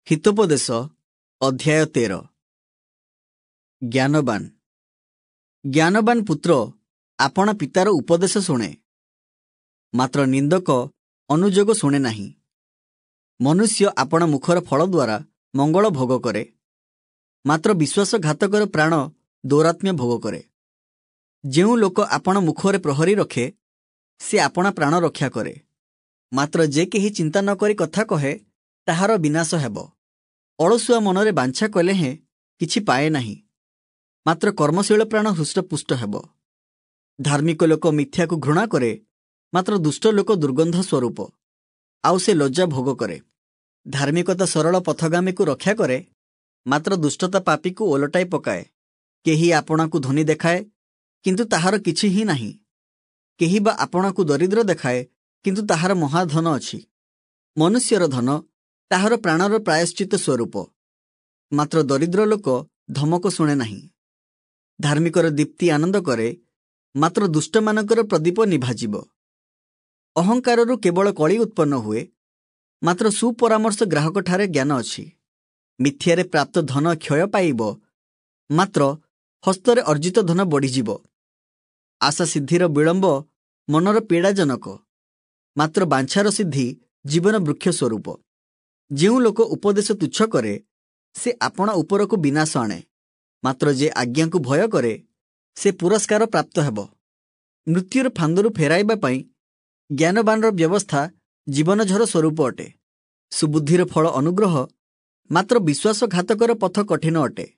हितोपदेश अध्याय 13। ज्ञानवान ज्ञानवान पुत्र आपण पितार उपदेश शुणे, मात्र निंदक अनुजोग शुणे नाही। मनुष्य आपण मुखर फल द्वारा मंगल भोग करे, मात्र विश्वासघातकर प्राण दौरात्म्य भोग करे। जेउ लोक आपण मुखरे प्रहरी रखे, से आपण प्राण रक्षा करे, मात्र जे केही चिंता न करी कथा कहे ताहार विनाश हेब। अलसुआ मनरे बांछा कले हें किछि पाए नाही, मात्र कर्मशील प्राण हृष्टपुष्ट हेब। धार्मिक लोक मिथ्या को घृणा करे, मात्र दुष्ट लोक दुर्गंध स्वरूप, आउ से लज्जा भोग करे। धार्मिकता सरल पथगामी को रक्षा करे, मात्र दुष्टता पापी को ओलटाई पकाए। केही आपणा को धनी देखाए, किंतु ताहार किछि ही नाही। केही बा आपणा को दरिद्र देखाए, किंतु ताहार महाधन अछि। मनुष्यर धन ताहार प्राणर प्रायश्चित स्वरूप, मात्र दरिद्र लोक धमक शुणे नाही। धार्मिकर दीप्ति आनंद करे, मात्र दुष्टमानकर प्रदीप निभाजिब। अहंकारु केवल कଳି उत्पन्न हुए, मात्र सुपरामर्श ग्राहक ठारे ज्ञान अछि। मिथ्यारे प्राप्त धन क्षय पाइब, मात्र हस्तरे अर्जित धन बढ़िजिब। आशा सिद्धिर विलंब मनर पीड़ाजनक, मात्र बांछार सिद्धि जीवन वृक्ष स्वरूप। जेउ लोक उपदेश तुच्छ करे, से आपणा उपरको विनाश आणे, मात्र जे आज्ञा को भय करे, से पुरस्कार प्राप्त हेब। मृत्युर फांदरु फेराइबा पई ज्ञानवानर व्यवस्था जीवनझर स्वरूप अटे। सुबुद्धिर फल अनुग्रह, मात्र विश्वासघातकर पथ कठिन अटे।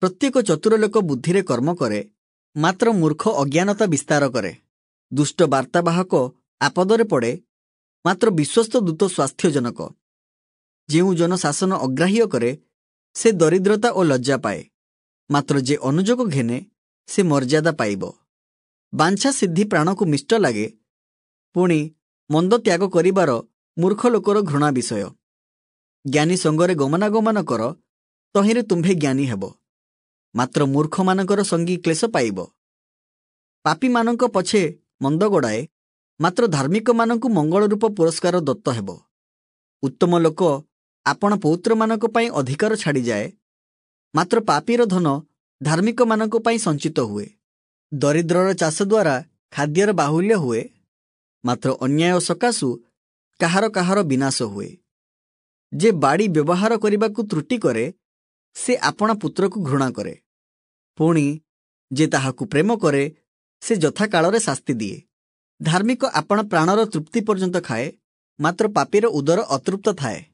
प्रत्येक चतुर लोक बुद्धिरे कर्म करे, मात्र मूर्ख अज्ञानता विस्तार करे। दुष्ट वार्तावाहक आपदरे पड़े, मात्र विश्वस्त दूत स्वास्थ्यजनक। जेउ जन शासन अग्राह्य करे, से दरिद्रता और लज्जा पाए, मात्र जे अनुजोग घेने, से मर्यादा पाइब। बांछा सिद्धि प्राण को मिष्ट लागे, पुणी मंद त्याग करिबार मूर्ख लोकर घृणा विषय। ज्ञानी संगरे गमनागमन कर, तहिरे तुम्भे ज्ञानी हेब, मात्र मूर्ख मानकर संगी क्लेश पाइब। पापी मानक पछे मंद गोड़ाए, मात्र धार्मिक मानकु मंगल रूप पुरस्कार दत्त हेब। उत्तम लोक आपण पौत्र मानक पाई अधिकार छाड़ी जाए, मात्र पापीर धन धार्मिक मानक पाई संचित हुए। दरिद्रर चाष द्वारा खाद्यर बाहुल्य हुए, मात्र अन्याय सकाशु काहार काहार विनाश हुए। जे बाड़ी व्यवहार करने को त्रुटि करे, से आपणा पुत्र को घृणा करे। पुणी जे ताहाकु प्रेम करे, से यथा कालरे शास्ति दिए। धार्मिक आपण प्राणर तृप्ति पर्यंत खाए, मात्र पापीर उदर अतृप्त थाए।